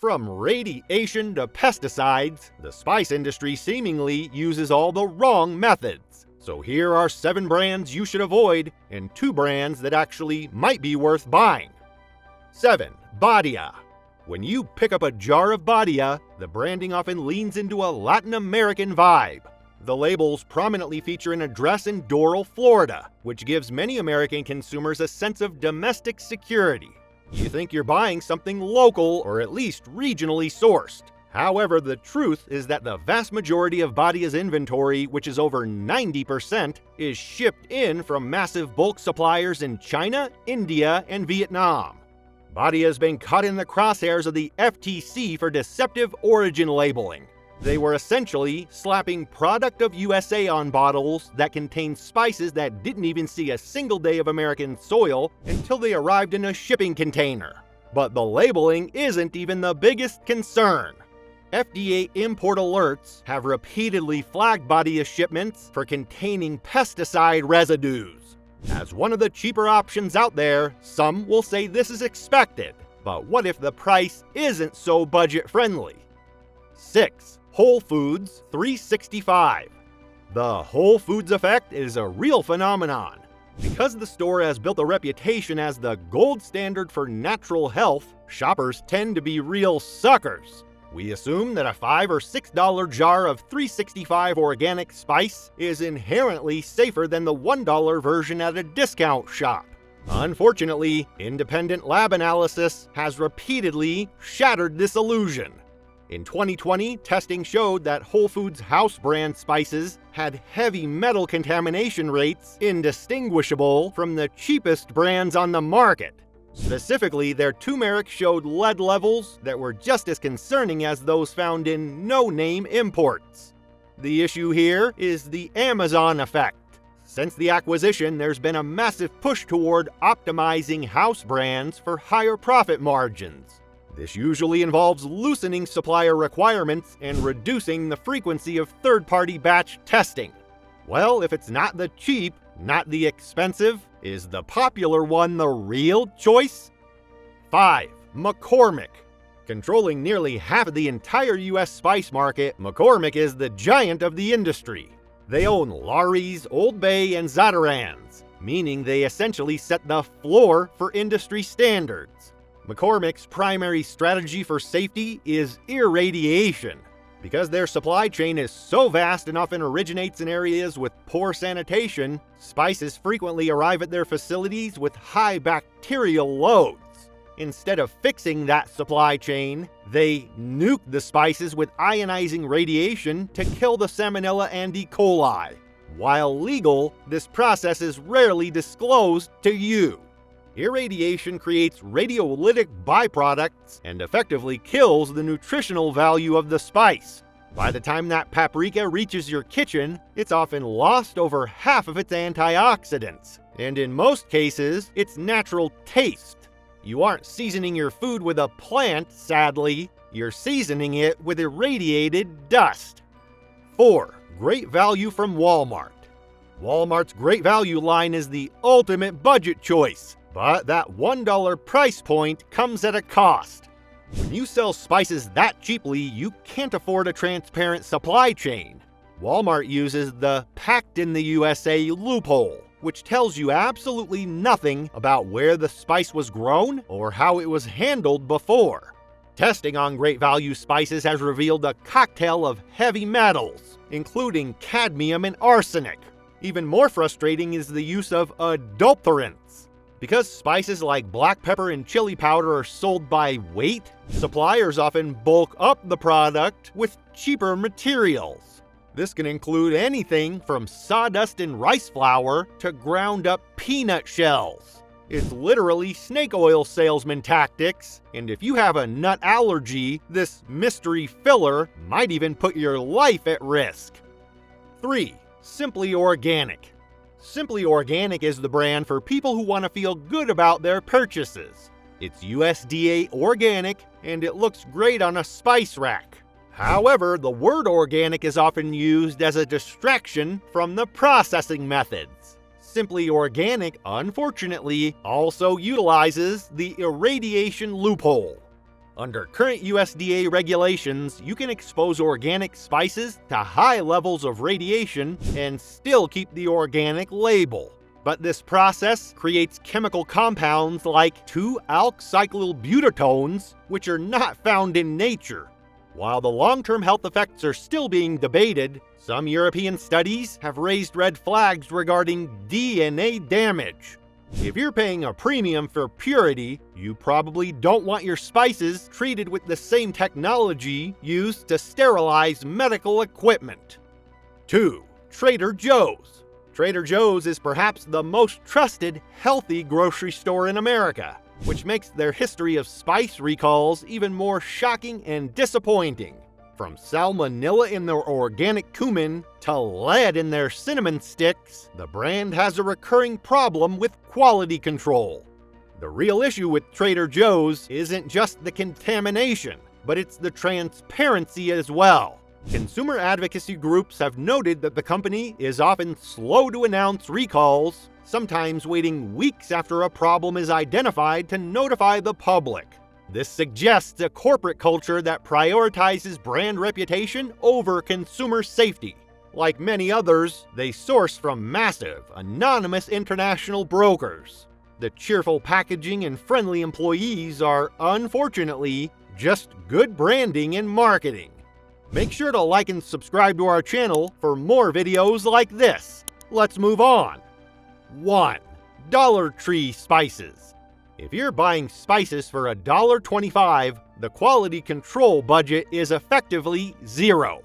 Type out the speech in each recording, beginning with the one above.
From radiation to pesticides, the spice industry seemingly uses all the wrong methods. So here are 7 brands you should avoid and 2 brands that actually might be worth buying. 7. Badia. When you pick up a jar of Badia, the branding often leans into a Latin American vibe. The labels prominently feature an address in Doral, Florida, which gives many American consumers a sense of domestic security. You think you're buying something local or at least regionally sourced. However, the truth is that the vast majority of Badia's inventory, which is over 90%, is shipped in from massive bulk suppliers in China, India, and Vietnam. Badia has been caught in the crosshairs of the FTC for deceptive origin labeling. They were essentially slapping product of USA on bottles that contained spices that didn't even see a single day of American soil until they arrived in a shipping container. But the labeling isn't even the biggest concern. FDA import alerts have repeatedly flagged Badia shipments for containing pesticide residues. As one of the cheaper options out there, some will say this is expected. But what if the price isn't so budget-friendly? 6. Whole Foods 365. The Whole Foods effect is a real phenomenon. Because the store has built a reputation as the gold standard for natural health, shoppers tend to be real suckers. We assume that a $5 or $6 jar of 365 organic spice is inherently safer than the $1 version at a discount shop. Unfortunately, independent lab analysis has repeatedly shattered this illusion. In 2020, testing showed that Whole Foods house brand spices had heavy metal contamination rates indistinguishable from the cheapest brands on the market. Specifically, their turmeric showed lead levels that were just as concerning as those found in no-name imports. The issue here is the Amazon effect. Since the acquisition, there's been a massive push toward optimizing house brands for higher profit margins. This usually involves loosening supplier requirements and reducing the frequency of third-party batch testing. Well, if it's not the cheap, not the expensive, is the popular one the real choice? 5. McCormick. Controlling nearly half of the entire US spice market, McCormick is the giant of the industry. They own Lawry's, Old Bay, and Zatarain's, meaning they essentially set the floor for industry standards. McCormick's primary strategy for safety is irradiation. Because their supply chain is so vast and often originates in areas with poor sanitation, spices frequently arrive at their facilities with high bacterial loads. Instead of fixing that supply chain, they nuke the spices with ionizing radiation to kill the Salmonella and E. coli. While legal, this process is rarely disclosed to you. Irradiation creates radiolytic byproducts and effectively kills the nutritional value of the spice. By the time that paprika reaches your kitchen, it's often lost over half of its antioxidants, and in most cases, its natural taste. You aren't seasoning your food with a plant, sadly. You're seasoning it with irradiated dust. 4. Great value from Walmart. Walmart's Great Value line is the ultimate budget choice. But that $1 price point comes at a cost. When you sell spices that cheaply, you can't afford a transparent supply chain. Walmart uses the Packed in the USA loophole, which tells you absolutely nothing about where the spice was grown or how it was handled before. Testing on Great Value spices has revealed a cocktail of heavy metals, including cadmium and arsenic. Even more frustrating is the use of adulterants. Because spices like black pepper and chili powder are sold by weight, suppliers often bulk up the product with cheaper materials. This can include anything from sawdust and rice flour to ground up peanut shells. It's literally snake oil salesman tactics, and if you have a nut allergy, this mystery filler might even put your life at risk. 3. Simply Organic. Simply Organic is the brand for people who want to feel good about their purchases. It's USDA organic, and it looks great on a spice rack. However, the word organic is often used as a distraction from the processing methods. Simply Organic, unfortunately, also utilizes the irradiation loophole. Under current USDA regulations, you can expose organic spices to high levels of radiation and still keep the organic label. But this process creates chemical compounds like 2-alkylbutatones, which are not found in nature. While the long-term health effects are still being debated, some European studies have raised red flags regarding DNA damage. If you're paying a premium for purity, you probably don't want your spices treated with the same technology used to sterilize medical equipment. 2. Trader Joe's. Trader Joe's is perhaps the most trusted, healthy grocery store in America, which makes their history of spice recalls even more shocking and disappointing. From salmonella in their organic cumin to lead in their cinnamon sticks, the brand has a recurring problem with quality control. The real issue with Trader Joe's isn't just the contamination, but it's the transparency as well. Consumer advocacy groups have noted that the company is often slow to announce recalls, sometimes waiting weeks after a problem is identified to notify the public. This suggests a corporate culture that prioritizes brand reputation over consumer safety. Like many others, they source from massive, anonymous international brokers. The cheerful packaging and friendly employees are, unfortunately, just good branding and marketing. Make sure to like and subscribe to our channel for more videos like this. Let's move on. 1. Dollar Tree spices. If you're buying spices for $1.25, the quality control budget is effectively zero.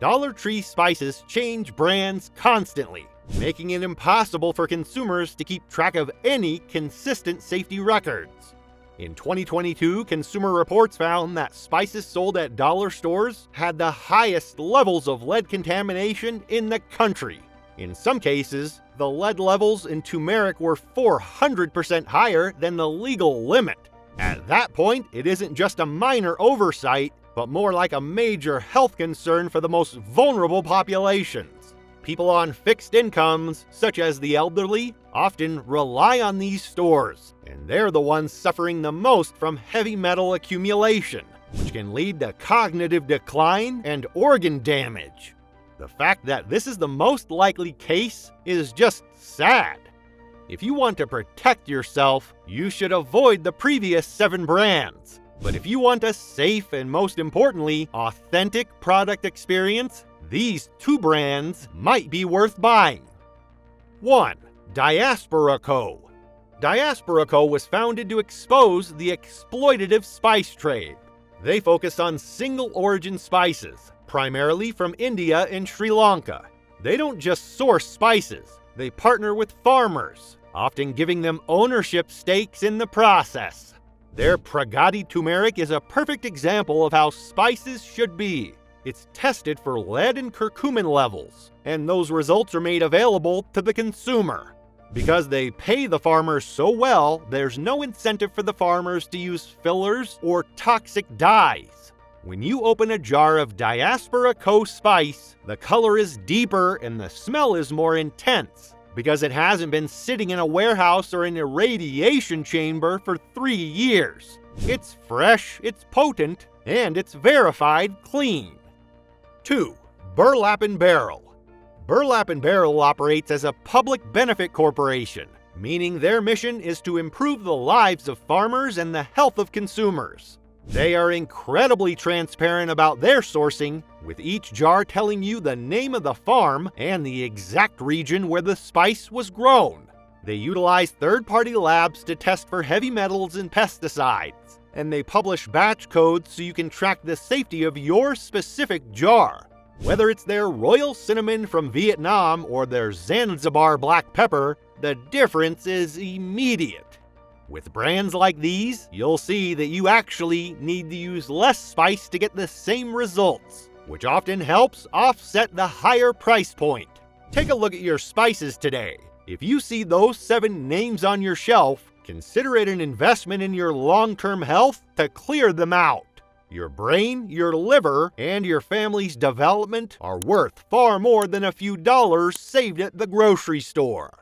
Dollar Tree spices change brands constantly, making it impossible for consumers to keep track of any consistent safety records. In 2022, Consumer Reports found that spices sold at dollar stores had the highest levels of lead contamination in the country. In some cases, the lead levels in turmeric were 400% higher than the legal limit. At that point, it isn't just a minor oversight, but more like a major health concern for the most vulnerable populations. People on fixed incomes, such as the elderly, often rely on these stores, and they're the ones suffering the most from heavy metal accumulation, which can lead to cognitive decline and organ damage. The fact that this is the most likely case is just sad. If you want to protect yourself, you should avoid the previous 7 brands. But if you want a safe and, most importantly, authentic product experience, these 2 brands might be worth buying. 1. Diaspora Co. Diaspora Co. was founded to expose the exploitative spice trade. They focus on single-origin spices, primarily from India and Sri Lanka. They don't just source spices, they partner with farmers, often giving them ownership stakes in the process. Their Pragati turmeric is a perfect example of how spices should be. It's tested for lead and curcumin levels, and those results are made available to the consumer. Because they pay the farmers so well, there's no incentive for the farmers to use fillers or toxic dyes. When you open a jar of Diaspora Co. spice, the color is deeper and the smell is more intense because it hasn't been sitting in a warehouse or in a irradiation chamber for 3 years. It's fresh, it's potent, and it's verified clean. 2. Burlap and Barrel. Burlap and Barrel operates as a public benefit corporation, meaning their mission is to improve the lives of farmers and the health of consumers. They are incredibly transparent about their sourcing, with each jar telling you the name of the farm and the exact region where the spice was grown. They utilize third-party labs to test for heavy metals and pesticides, and they publish batch codes so you can track the safety of your specific jar. Whether it's their royal cinnamon from Vietnam or their Zanzibar black pepper, the difference is immediate. With brands like these, you'll see that you actually need to use less spice to get the same results, which often helps offset the higher price point. Take a look at your spices today. If you see those 7 names on your shelf, consider it an investment in your long-term health to clear them out. Your brain, your liver, and your family's development are worth far more than a few dollars saved at the grocery store.